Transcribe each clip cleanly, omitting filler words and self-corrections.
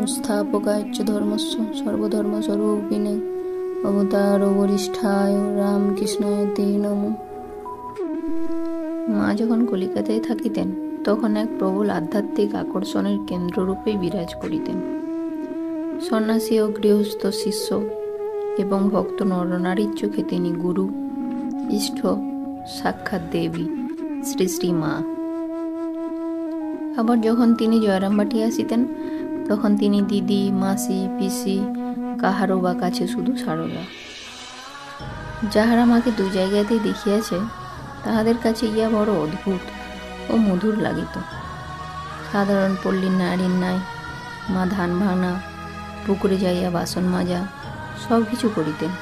संस्थापकाय च धर्मस्य सर्वधर्मस्वरूपिणे अवतारो वरिष्ठाय रामकृष्णाय ते नमो। মা যখন কলিকাতায় থাকিতেন তখন এক প্রবল আধ্যাত্মিক আকর্ষণের কেন্দ্ররূপে বিরাজ করিতেন। সন্ন্যাসী ও গৃহস্থ শিষ্য এবং ভক্ত নরনারীর চোখে তিনি গুরু, ইষ্ট, সাক্ষাৎ দেবী শ্রী শ্রী মা। আবার যখন তিনি জয়রামবাটি আসিতেন তখন তিনি দিদি, মাসি, পিসি, কাহারও বা কাছে শুধু সারদা। যাহারা মাকে দু জায়গাতেই দেখিয়াছে তাহাদের কাছে ইয়া বড় অদ্ভুত ও মধুর লাগিত। সাধারণ পল্লীর নারীর ন্যায় মা ধান ভাঙা, পুকুরে যাইয়া বাসন মাজা সব কিছু করিতেন।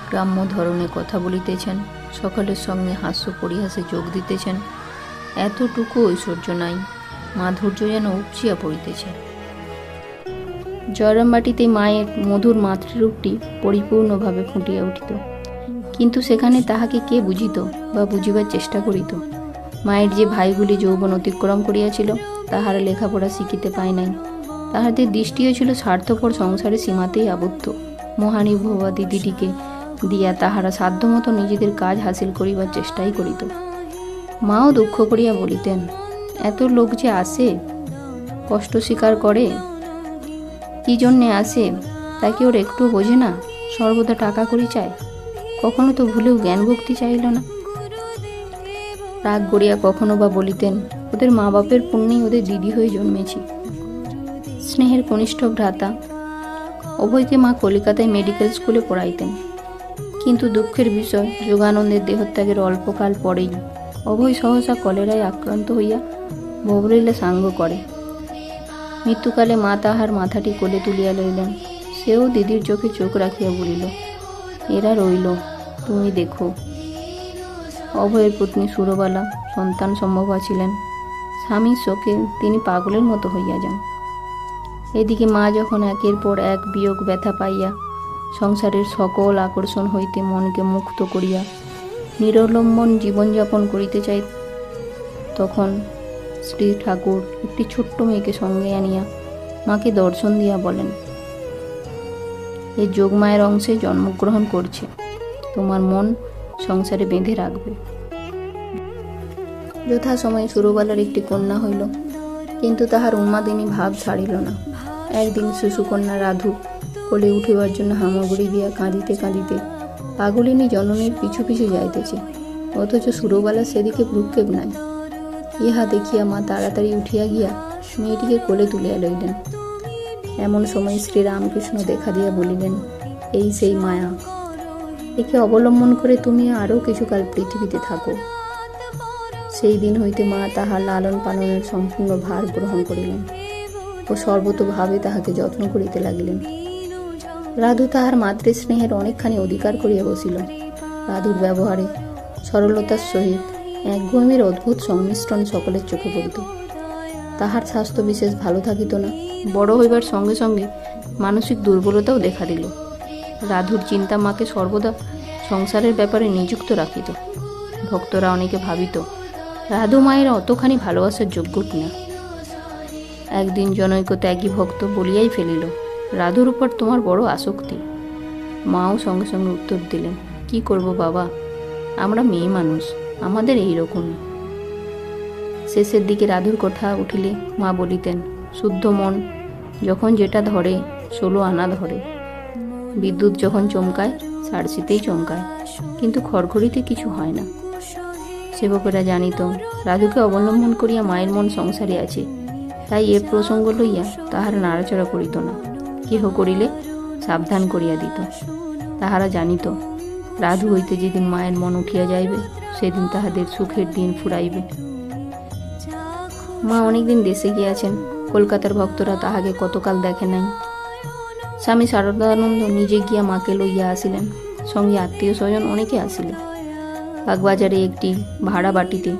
গ্রাম্য ধরনে কথা বলিতেছেন, সকলের সঙ্গে হাস্য পরিহাসে যোগ দিতেছেন। এতটুকু ঐশ্বর্য নাই, মাধুর্য যেন উপচিয়া পড়িতেছে। জয়রামবাটিতে মায়ের মধুর মাতৃরূপটি পরিপূর্ণভাবে ফুটিয়া উঠিত, কিন্তু সেখানে তাহাকে কে বুঝিত বা বুঝিবার চেষ্টা করিত? মায়ের যে ভাইগুলি যৌবন অতিক্রম করিয়াছিল তাহারা লেখাপড়া শিখিতে পায় নাই। তাহাদের দৃষ্টিও ছিল স্বার্থপর সংসারে সীমাতেই আবদ্ধ। মহানুভবা দিদিটিকে দিয়া তাহারা সাধ্যমতো নিজেদের কাজ হাসিল করিবার চেষ্টাই করিত। মাও দুঃখ করিয়া বলিতেন, এত লোক যে আসে, কষ্ট স্বীকার করে, কি জন্যে আসে তা কি ওর একটু বোঝে না? সর্বদা টাকা করি চায়, কখনো তো ভুলেও জ্ঞান ভক্তি চাইল না। রাগ গড়িয়া কখনো বা বলিতেন, ওদের মা বাপের পুণ্যেই ওদের দিদি হয়ে জন্মেছি। স্নেহের কনিষ্ঠ ভ্রাতা অভয়কে মা কলিকাতায় মেডিকেল স্কুলে পড়াইতেন, কিন্তু দুঃখের বিষয় যোগানন্দের দেহত্যাগের অল্পকাল পরেই অভয় সহসা কলেরায় আক্রান্ত হইয়া ভবলীলা সাঙ্গ করে। মৃত্যুকালে মা তাহার মাথাটি কোলে তুলিয়া লইলেন। সেও দিদির চোখে চোখ রাখিয়া বলিল, এরা রইল, তুমি দেখো। অভয়ের পত্নী সুরবালা সন্তান সম্ভবা ছিলেন। স্বামীর শোকে তিনি পাগলের মতো হইয়া যান। এদিকে মা যখন একের পর এক বিয়োগ ব্যথা পাইয়া সংসারের সকল আকর্ষণ হইতে মনকে মুক্ত করিয়া নিরলম্বন জীবনযাপন করিতে চাই, তখন শ্রী ঠাকুর একটি ছোট্ট মেয়েকে সঙ্গে আনিয়া মাকে দর্শন দিয়া বলেন, এ যোগমায়ের অংশে জন্মগ্রহণ করছে, তোমার মন সংসারে বেঁধে রাখবে। যথাসময়ে সুরবালার একটি কন্যা হইল, কিন্তু তাহার উন্মাদিনী ভাব ছাড়িল না। একদিন শিশুকন্যা রাধু কোলে উঠিবার জন্য হামাগুড়ি দিয়া কাঁদিতে কাঁদিতে পাগলিনী জননীর পিছু পিছু যাইতেছে, অথচ সুরবালা সেদিকে ভ্রুক্ষেপ নাই। ইহা দেখিয়া মা তাড়াতাড়ি উঠিয়া গিয়া মেয়েটিকে কোলে তুলিয়া লইলেন। এমন সময় শ্রীরামকৃষ্ণ দেখা দিয়া বলিলেন, এই সেই মায়া, একে অবলম্বন করে তুমি আরও কিছুকাল পৃথিবীতে থাকো। সেই দিন হইতে মা তাহার লালন পালনের সম্পূর্ণ ভার গ্রহণ করিলেন ও সর্বতোভাবে তাহাকে যত্ন করিতে লাগিলেন। রাধু তাহার মাতৃস্নেহের অনেকখানি অধিকার করিয়া বসিল। রাধুর ব্যবহারে সরলতার সহিত একগুঁয়েমির অদ্ভুত সংমিশ্রণ সকলের চোখে পড়িত। তাহার স্বাস্থ্য বিশেষ ভালো থাকিত না। বড় হইবার সঙ্গে সঙ্গে মানসিক দুর্বলতাও দেখা দিল। রাধুর চিন্তা মাকে সর্বদা সংসারের ব্যাপারে নিযুক্ত রাখিত। ভক্তরা অনেকে ভাবিত রাধু মায়ের অতখানি ভালোবাসার যোগ্য কিনা। একদিন জনৈক ত্যাগী ভক্ত বলিয়াই ফেলিল, রাধুর উপর তোমার বড় আসক্তি। মাও সঙ্গে সঙ্গে উত্তর দিলেন, কি করব বাবা, আমরা মেয়ে মানুষ, আমাদের এইরকমই। শেষের দিকে রাধুর কথা উঠিলে মা বলিতেন, শুদ্ধ মন যখন যেটা ধরে 16 আনা ধরে। বিদ্যুৎ যখন চমকায় সারসিতেই চমকায়, কিন্তু খড়খড়িতে কিছু হয় না। সেবকেরা জানিত রাধুকে অবলম্বন করিয়া মায়ের মন সংসারে আছে, তাই এ প্রসঙ্গ লইয়া তাহারা নাড়াচড়া করিত না। কেহ করিলে সাবধান করিয়া দিত। তাহারা জানিত রাধু হইতে যেদিন মায়ের মন উঠিয়া যাইবে সেদিন তাহাদের সুখের দিন ফুরাইবে। মা অনেকদিন দেশে গিয়াছেন, কলকাতার ভক্তরা তাহাকে কতকাল দেখে নাই। স্বামী শারদানন্দ নিজে গিয়া মাকে লইয়া আসিলেন, সঙ্গে আত্মীয় স্বজন অনেকে আসিলেন। বাগবাজারে একটি ভাড়া বাটিতে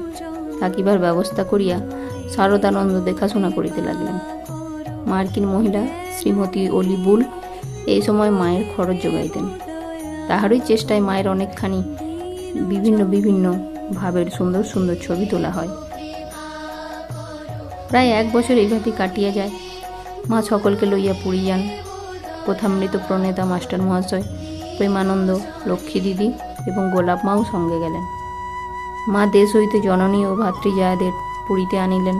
থাকিবার ব্যবস্থা করিয়া শারদানন্দ দেখাশোনা করিতে লাগলেন। মার্কিন মহিলা শ্রীমতী অলি বুল এই সময় মায়ের খরচ যোগাইতেন। তাহারই চেষ্টায় মায়ের অনেকখানি বিভিন্ন ভাবের সুন্দর সুন্দর ছবি তোলা হয়। প্রায় 1 বছর এইভাবে কাটিয়া যায়। মা সকলকে লইয়া পুরী যান। কথামৃত প্রণেতা মাস্টার মহাশয়, প্রেমানন্দ, লক্ষ্মী দিদি এবং গোলাপ মাও সঙ্গে গেলেন। মা দেশ হইতে জননী ও ভাতৃজায়াদের পুরীতে আনিলেন।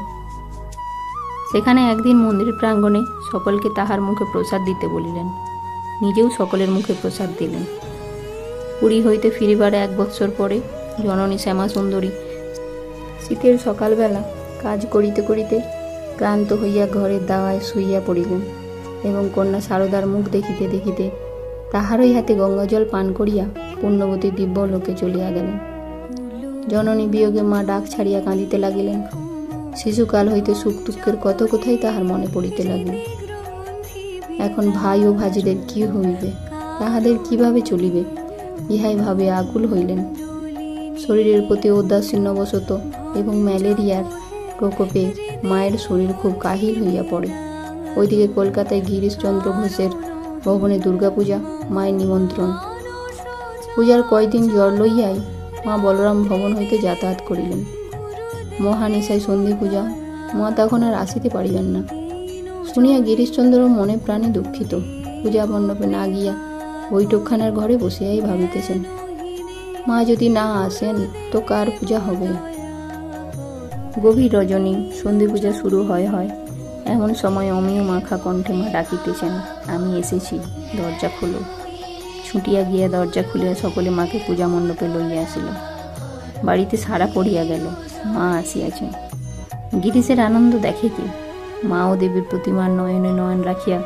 সেখানে একদিন মন্দির প্রাঙ্গণে সকলকে তাহার মুখে প্রসাদ দিতে বলিলেন, নিজেও সকলের মুখে প্রসাদ দিলেন। পুরী হইতে ফিরিবার 1 বৎসর পরে জননী শ্যামাসুন্দরী শীতের সকালবেলা কাজ করিতে করিতে ক্লান্ত হইয়া ঘরের দাওয়ায় শুইয়া পড়িলেন এবং কন্যা সারদার মুখ দেখিতে দেখিতে তাহারই হাতে গঙ্গাজল পান করিয়া পুণ্যবতী দিব্য লোকে চলিয়া গেলেন। জননী বিয়োগে মা ডাক ছাড়িয়া কাঁদিতে লাগিলেন। শিশুকাল হইতে সুখ দুঃখের কত কথাই তাহার মনে পড়িতে লাগিল। এখন ভাই ও ভাজিদের কি হইবে, তাহাদের কিভাবে চলিবে, ইহাই ভাবে আকুল হইলেন। শরীরের প্রতি উদাসীন্যবশত এবং ম্যালেরিয়ার প্রকোপে মায়ের শরীর খুব কাহিল হইয়া পড়ে। ওইদিকে কলকাতায় গিরিশচন্দ্র ঘোষের ভবনে দুর্গাপূজা, মায়ের নিমন্ত্রণ। পূজার কয়দিন জ্বর লইয়াই মা বলরাম ভবন হইতে যাতায়াত করিলেন। মহানিশায় সন্ধি পূজা, মা তখন আর আসিতে পারিবেন না শুনিয়া গিরিশচন্দ্র মনে প্রাণে দুঃখিত। পূজা মণ্ডপে না গিয়া বৈঠকখানার ঘরে বসিয়াই ভাবিতেছেন, মা যদি না আসেন তো কার পূজা হবে। গভীর রজনী, সন্ধি পূজা শুরু হয়। এমন সময় অমিয় মাখা কণ্ঠে মা ডাকিতেছেন, আমি এসেছি, দরজা খোলো। ছুটিয়া গিয়া দরজা খুলিয়া সকলে মাকে পূজা মণ্ডপে লইয়া আসিল। বাড়িতে সারা পড়িয়া গেল, মা আসিয়াছেন। গিরিশের আনন্দ দেখে কি, মা ও দেবীর প্রতিমার নয়নে নয়ন রাখিয়া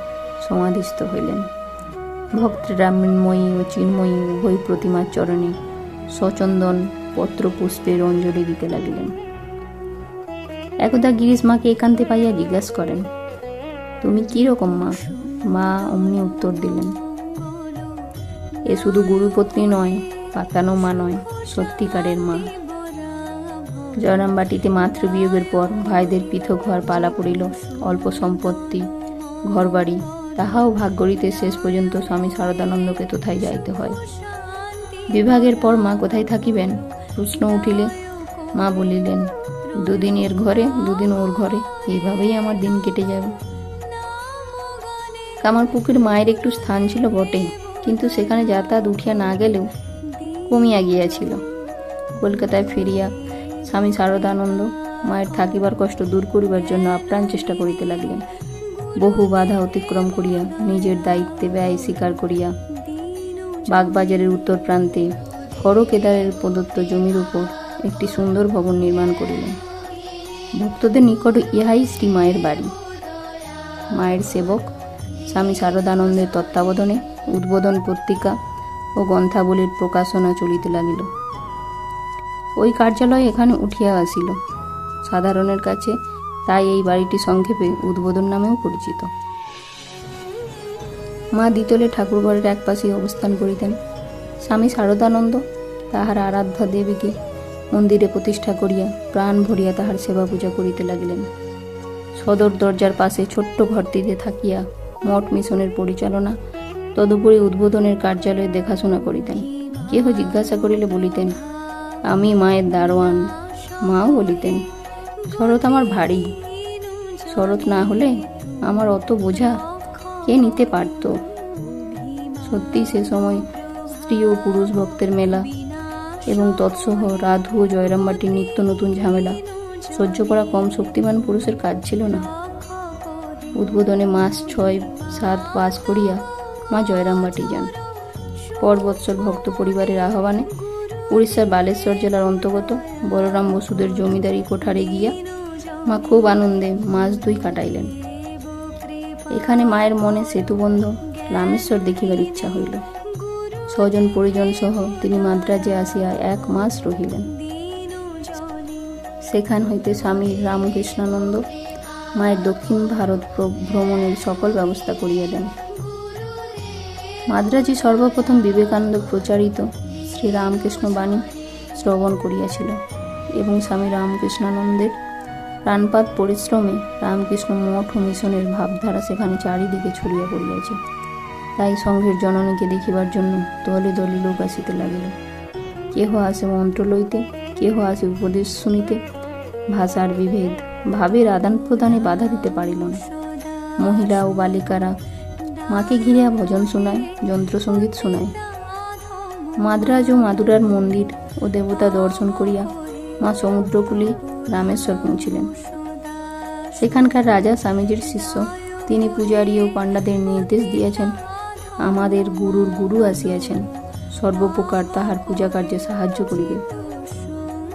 সমাধিস্থ হইলেন। ভক্তরা মৃন্ময়ী ও চিন্ময়ী উভয় প্রতিমার চরণে সচন্দন পত্র পুষ্পের অঞ্জলি দিতে লাগিলেন। একদা গিরিশ মাকে একান্তে পাইয়া জিজ্ঞাসা করেন, তুমি কি রকম মা? মা অমনি উত্তর দিলেন, এ শুধু গুরুপত্নী নয়, পাতানো মা নয়, সত্যিকারের মা। জয়রামবাটিতে মাতৃবিয়োগের পর ভাইদের পৃথক হওয়ার পালা পড়িল। অল্প সম্পত্তি, ঘরবাড়ি, তাহাও ভাগ করিতে শেষ পর্যন্ত স্বামী শারদানন্দকে কোথায় যাইতে হয়। বিভাগের পর মা কোথায় থাকিবেন প্রশ্ন উঠিলে মা বলিলেন, 2 দিন এর ঘরে, 2 দিন ওর ঘরে, এইভাবেই আমার দিন কেটে যাবে। কামারপুকুর মায়ের একটু স্থান ছিল বটে, কিন্তু সেখানে যাতায়াত উঠিয়া না গেলেও কমিয়া গিয়াছিল। কলকাতায় ফিরিয়া স্বামী শারদানন্দ মায়ের থাকিবার কষ্ট দূর করিবার জন্য আপ্রাণ চেষ্টা করিতে লাগিলেন। বহু বাধা অতিক্রম করিয়া নিজের দায়িত্বে ব্যয় স্বীকার করিয়া বাগবাজারের উত্তর প্রান্তে হরকেদারের প্রদত্ত জমির উপর একটি সুন্দর ভবন নির্মাণ করিলেন। ভক্তদের নিকট ইহাই শ্রী মায়ের বাড়ি। মায়ের সেবক স্বামী শারদানন্দের তত্ত্বাবধানে উদ্বোধন পত্রিকা ও গ্রন্থাবলীর প্রকাশনা চলিতে লাগিল। ওই কার্যালয় এখানে উঠিয়া আসিল সাধারণের কাছে, তাই এই বাড়িটি সংক্ষেপে উদ্বোধন নামেও পরিচিত। মা দ্বিতলে ঠাকুরঘরের এক পাশে অবস্থান করিতেন। স্বামী শারদানন্দ তাহার আরাধ্যা দেবীকে মন্দিরে প্রতিষ্ঠা করিয়া প্রাণ ভরিয়া তাহার সেবা পূজা করিতে লাগিলেন। সদর দরজার পাশে ছোট্ট ঘরটিতে থাকিয়া মঠ মিশনের পরিচালনা, তদুপরি উদ্বোধনের কার্যালয়ে দেখাশোনা করিতেন। কেহ জিজ্ঞাসা করিলে বলিতেন, আমি মায়ের দারোয়ান। মাও বলিতেন, শরৎ আমার ভারী, শরৎ না হলে আমার অত বোঝা কে নিতে পারত। সত্যি সে সময় স্ত্রী ও পুরুষ ভক্তের মেলা এবং তৎসহ রাধু ও জয়রামবাটির নিত্য নতুন ঝামেলা সহ্য করা কম শক্তিমান পুরুষের কাজ ছিল না। উদ্বোধনে মাস 6-7 পাস করিয়া মা জয়রামবাটি যান। পর বৎসর ভক্ত পরিবারের আহ্বানে উড়িষ্যার বালেশ্বর জেলার অন্তর্গত বলরাম বসুদের জমিদারি কোঠারে গিয়া মা খুব আনন্দে মাস 2 কাটাইলেন। এখানে মায়ের মনে সেতুবন্ধ রামেশ্বর দেখিবার ইচ্ছা হইল। স্বজন পরিজন সহ তিনি মাদ্রাজে আসিয়া 1 মাস রহিলেন। সেখান হইতে স্বামী রামকৃষ্ণানন্দ মায়ের দক্ষিণ ভারত ভ্রমণের সকল ব্যবস্থা করিয়া দেন। মাদ্রাজি সর্বপ্রথম বিবেকানন্দ প্রচারিত শ্রী রামকৃষ্ণ বাণী শ্রবণ করিয়াছিল এবং স্বামী রামকৃষ্ণানন্দের প্রাণপাত পরিশ্রমে রামকৃষ্ণ মঠ ও মিশনের ভাবধারা সেখানে চারিদিকে ছড়িয়া পড়িয়াছে। তাই সংঘের জননীকে দেখিবার জন্য দলে দলে লোক আসিতে লাগিল। কেহ আসে মন্ত্র লইতে, কেহ আসে উপদেশ শুনিতে। ভাষার বিভেদ, ভাবের আদান প্রদানে বাধা দিতে পারিল না। মহিলা ও বালিকারা মাকে ঘিরে ভজন শোনায়, যন্ত্রসঙ্গীত শোনায়। মাদ্রাজ ও মাদুরার মন্দির ও দেবতা দর্শন করিয়া মা সমুদ্রকূলে রামেশ্বর পৌঁছিলেন। সেখানকার রাজা স্বামীজির শিষ্য, তিনি পূজারী ও পাণ্ডাদের নির্দেশ দিয়েছেন, আমাদের গুরুর গুরু আসিয়াছেন, সর্বপ্রকার তাহার পূজা কার্যে সাহায্য করিবে।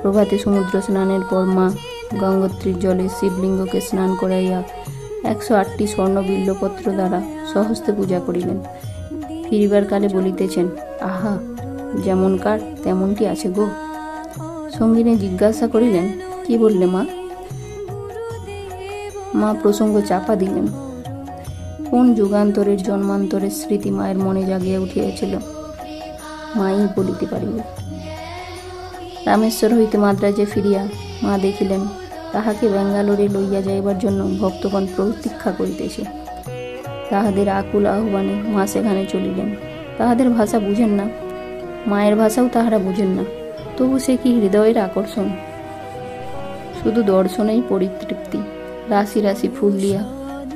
প্রভাতে সমুদ্র স্নানের পর মা গঙ্গোত্রীর জলে শিবলিঙ্গকে স্নান করাইয়া 108টি স্বর্ণ বিল্লপত্র দ্বারা সহস্তে পূজা করিলেন। ফিরিবার কালে বলিতেছেন, আহা, যেমনকার তেমনটি আছে গো। সঙ্গিনী জিজ্ঞাসা করিলেন, কি বললে মা? মা প্রসঙ্গ চাপা দিলেন। কোন যুগান্তরের জন্মান্তরের স্মৃতি মায়ের মনে জাগিয়া উঠিয়াছিল, মাই বলিতে পারিবে। রামেশ্বর হইতে মাদ্রাজে ফিরিয়া মা দেখিলেন, তাহাকে ব্যাঙ্গালোরে লইয়া যাইবার জন্য ভক্তগণ প্রতীক্ষা করিতেছে। তাহাদের আকুল আহ্বানে মা সেখানে চলিলেন। তাহাদের ভাষা বুঝেন না, মায়ের ভাষাও তাহারা বুঝেন না, তবু সে কি হৃদয়ের আকর্ষণ! শুধু দর্শনেই পরিতৃপ্তি। রাশি রাশি ফুল দিয়া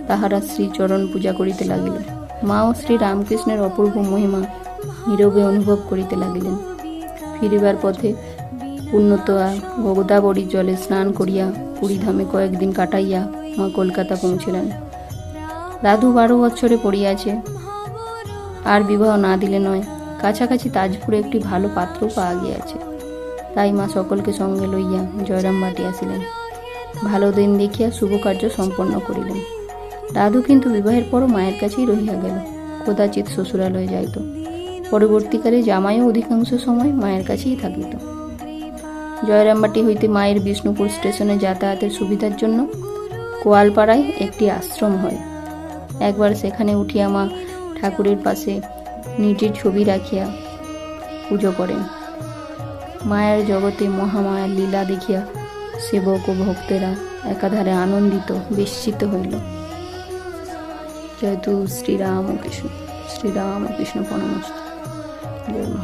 তাহারা শ্রীচরণ পূজা করিতে লাগিল। মা ও শ্রী রামকৃষ্ণের অপূর্ব মহিমা নীরবে অনুভব করিতে লাগিলেন। ফিরিবার পথে পুণ্যতোয়া গোদাবরীর জলে স্নান করিয়া পুরীধামে কয়েকদিন কাটাইয়া মা কলকাতা পৌঁছিলেন। রাধু 12 বৎসরে পড়িয়াছে, আর বিবাহ না দিলে নয়। কাছাকাছি তাজপুরে একটি ভালো পাত্র পাওয়া গিয়াছে। তাই মা সকলকে সঙ্গে লইয়া জয়রামবাটি আসিলেন। ভালো দিন দেখিয়া শুভ কার্য সম্পন্ন করিলেন। রাধু কিন্তু বিবাহের পরও মায়ের কাছেই রহিয়া গেল, কদাচিৎ শ্বশুরালয়ে যাইত। পরবর্তীকালে জামাইও অধিকাংশ সময় মায়ের কাছেই থাকিত। জয়রামবাটি হইতে মায়ের বিষ্ণুপুর স্টেশনে যাতায়াতের সুবিধার জন্য কোয়ালপাড়ায় একটি আশ্রম হয়। একবার সেখানে উঠিয়া মা ঠাকুরের পাশে নিজের ছবি রাখিয়া পুজো করেন। মায়ের জগতে মহামায়ার লীলা দেখিয়া সেবক ও ভক্তেরা একাধারে আনন্দিত বিস্মিত হইল। জয়তু শ্রীরাম কৃষ্ণ, শ্রীরাম কৃষ্ণ পরমস্তু। জয় মা।